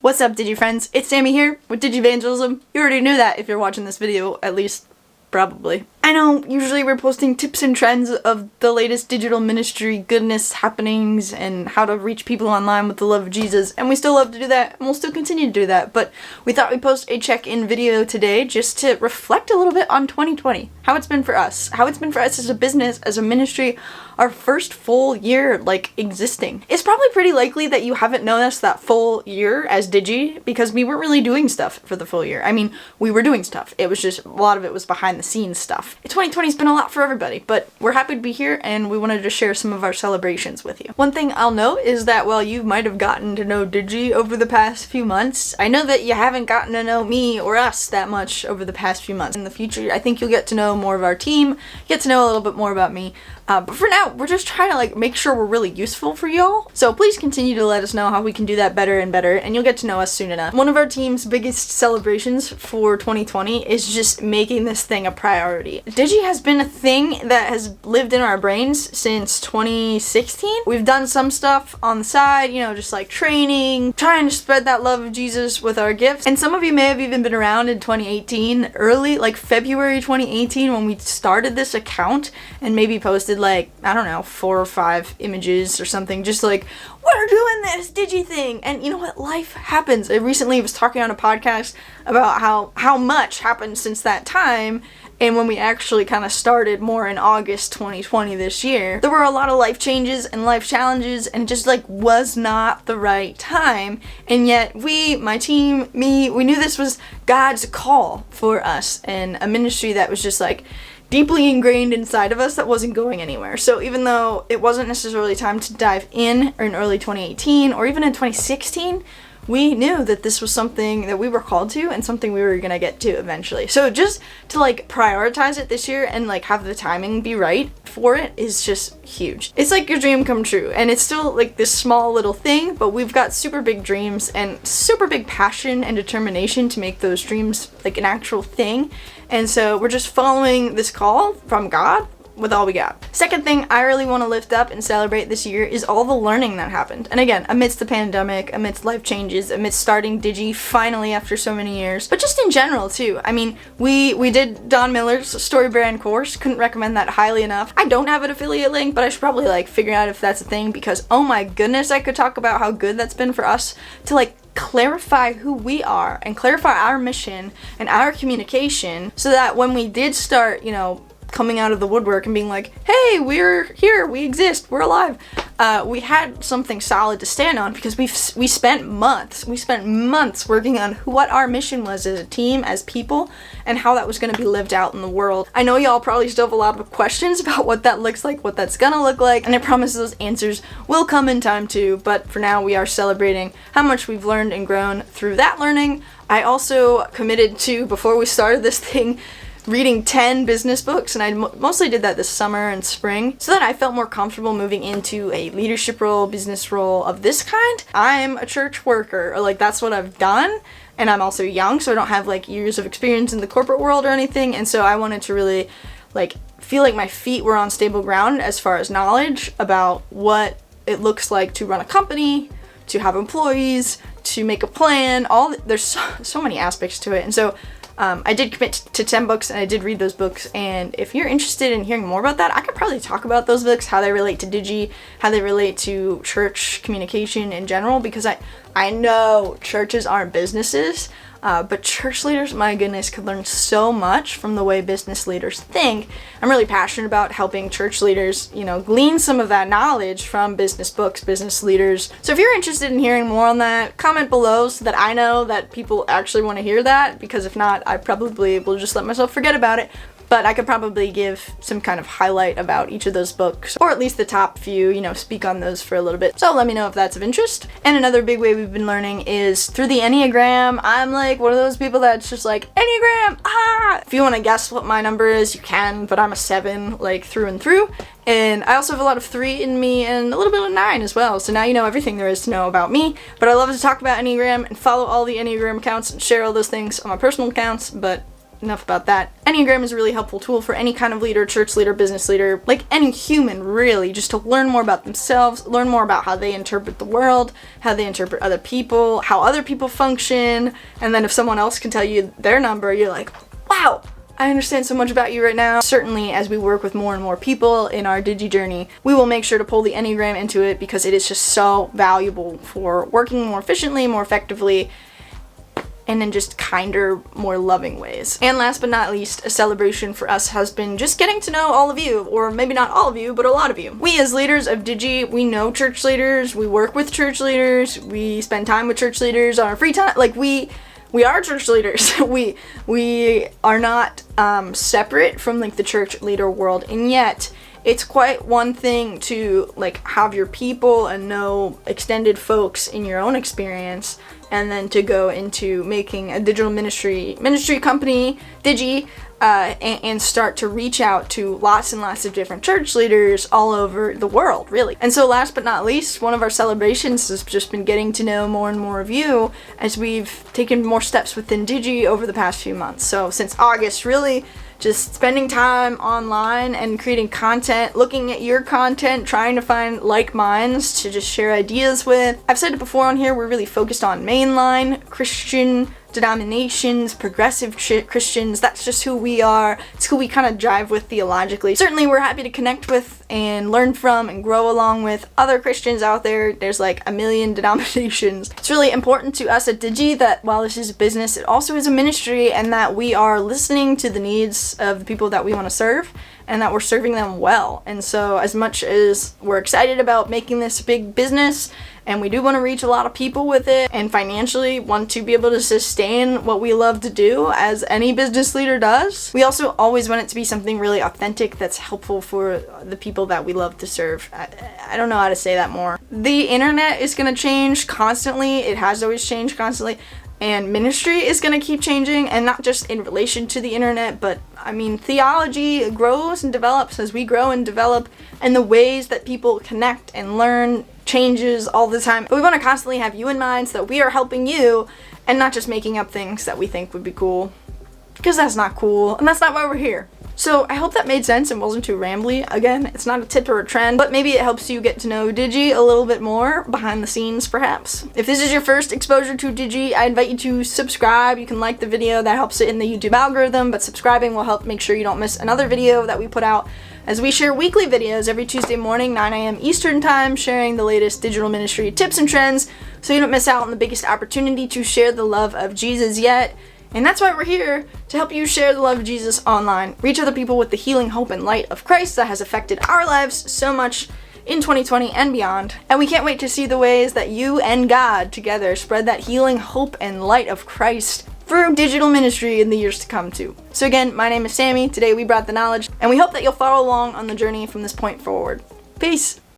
What's up, Digi friends? It's Sammy here with Digivangelism. You already knew that if you're watching this video, at least, probably. I know, usually we're posting tips and trends of the latest digital ministry goodness happenings and how to reach people online with the love of Jesus, and we still love to do that, and we'll still continue to do that, but we thought we'd post a check-in video today just to reflect a little bit on 2020, how it's been for us as a business, as a ministry, our first full year, existing. It's probably pretty likely that you haven't known us that full year as Digi, because we weren't really doing stuff for the full year. I mean, we were doing stuff. It was just, a lot of it was behind the scenes stuff. 2020's been a lot for everybody, but we're happy to be here, and we wanted to share some of our celebrations with you. One thing I'll note is that while you might have gotten to know Digi over the past few months, I know that you haven't gotten to know me or us that much over the past few months. In the future, I think you'll get to know more of our team, get to know a little bit more about me, but for now, we're just trying to make sure we're really useful for y'all. So please continue to let us know how we can do that better and better, and you'll get to know us soon enough. One of our team's biggest celebrations for 2020 is just making this thing a priority. Digi has been a thing that has lived in our brains since 2016. We've done some stuff on the side, just training, trying to spread that love of Jesus with our gifts. And some of you may have even been around in 2018, early, February 2018, when we started this account and maybe posted 4 or 5 images or something, just we're doing this Digi thing. And you know what? Life happens. I recently was talking on a podcast about how much happened since that time. And when we actually kind of started more in August 2020 this year, there were a lot of life changes and life challenges, and it just was not the right time. And yet we, my team, me, we knew this was God's call for us, and a ministry that was just deeply ingrained inside of us that wasn't going anywhere. So even though it wasn't necessarily time to dive in early 2018 or even in 2016, we knew that this was something that we were called to and something we were gonna get to eventually. So just to prioritize it this year and have the timing be right for it is just huge. It's your dream come true, and it's still this small little thing, but we've got super big dreams and super big passion and determination to make those dreams an actual thing. And so we're just following this call from God with all we got. Second thing I really want to lift up and celebrate this year is all the learning that happened. And again, amidst the pandemic, amidst life changes, amidst starting Digi finally after so many years, but just in general too. I mean, we did Don Miller's story brand course. Couldn't recommend that highly enough. I don't have an affiliate link, but I should probably figure out if that's a thing, because oh my goodness, I could talk about how good that's been for us to clarify who we are and clarify our mission and our communication, so that when we did start, coming out of the woodwork and being hey, we're here, we exist, we're alive, we had something solid to stand on, because we spent months working on what our mission was as a team, as people, and how that was going to be lived out in the world. I know y'all probably still have a lot of questions about what that looks like, what that's gonna look like, and I promise those answers will come in time too, but for now we are celebrating how much we've learned and grown through that learning. I also committed to, before we started this thing, reading 10 business books, and I mostly did that this summer and spring, so that I felt more comfortable moving into a leadership role, business role of this kind. I'm a church worker, or that's what I've done, and I'm also young, so I don't have years of experience in the corporate world or anything, and so I wanted to really feel my feet were on stable ground as far as knowledge about what it looks like to run a company, to have employees, to make a plan. There's so many aspects to it, and so I did commit to 10 books, and I did read those books, and if you're interested in hearing more about that, I could probably talk about those books, how they relate to Digi, how they relate to church communication in general, because I know churches aren't businesses, but church leaders, my goodness, could learn so much from the way business leaders think. I'm really passionate about helping church leaders, glean some of that knowledge from business books, business leaders. So if you're interested in hearing more on that, comment below so that I know that people actually want to hear that, because if not, I probably will just let myself forget about it. But I could probably give some kind of highlight about each of those books, or at least the top few, speak on those for a little bit. So let me know if that's of interest. And another big way we've been learning is through the Enneagram. I'm one of those people that's just Enneagram, If you want to guess what my number is, you can, but I'm a 7, through and through. And I also have a lot of 3 in me and a little bit of 9 as well. So now you know everything there is to know about me. But I love to talk about Enneagram and follow all the Enneagram accounts and share all those things on my personal accounts, but enough about that. Enneagram is a really helpful tool for any kind of leader, church leader, business leader, like any human really, just to learn more about themselves, learn more about how they interpret the world, how they interpret other people, how other people function, and then if someone else can tell you their number, you're like, wow, I understand so much about you right now. Certainly, as we work with more and more people in our Digi journey, we will make sure to pull the Enneagram into it because it is just so valuable for working more efficiently, more effectively, and in just kinder, more loving ways. And last but not least, a celebration for us has been just getting to know all of you, or maybe not all of you, but a lot of you. We as leaders of Digi, we know church leaders, we work with church leaders, we spend time with church leaders on our free time. Like we are church leaders. we are not separate from like the church leader world, and yet it's quite one thing to like have your people and know extended folks in your own experience, and then to go into making a digital ministry company, Digi, and start to reach out to lots and lots of different church leaders all over the world, really. And so last but not least, one of our celebrations has just been getting to know more and more of you as we've taken more steps within Digi over the past few months. So since August, really, just spending time online and creating content, looking at your content, trying to find like minds to just share ideas with. I've said it before on here, we're really focused on mainline Christian denominations, progressive Christians. That's just who we are. It's who we kind of jive with theologically. Certainly we're happy to connect with and learn from and grow along with other Christians out there. There's like a million denominations. It's really important to us at Digi that while this is a business, it also is a ministry, and that we are listening to the needs of the people that we want to serve, and that we're serving them well. And so as much as we're excited about making this a big business, and we do want to reach a lot of people with it, and financially want to be able to sustain what we love to do, as any business leader does, we also always want it to be something really authentic that's helpful for the people that we love to serve. I don't know how to say that more. The internet is going to change constantly. It has always changed constantly. And ministry is going to keep changing, and not just in relation to the internet, but I mean, theology grows and develops as we grow and develop, and the ways that people connect and learn changes all the time. But we want to constantly have you in mind so that we are helping you and not just making up things that we think would be cool, because that's not cool, and that's not why we're here. So I hope that made sense and wasn't too rambly. Again, it's not a tip or a trend, but maybe it helps you get to know Digi a little bit more behind the scenes, perhaps. If this is your first exposure to Digi, I invite you to subscribe. You can like the video, that helps it in the YouTube algorithm, but subscribing will help make sure you don't miss another video that we put out, as we share weekly videos every Tuesday morning, 9 a.m. Eastern Time, sharing the latest digital ministry tips and trends, so you don't miss out on the biggest opportunity to share the love of Jesus yet. And that's why we're here, to help you share the love of Jesus online, reach other people with the healing hope and light of Christ that has affected our lives so much in 2020 and beyond. And we can't wait to see the ways that you and God together spread that healing hope and light of Christ through digital ministry in the years to come too. So again, my name is Sammy. Today we brought the knowledge, and we hope that you'll follow along on the journey from this point forward. Peace!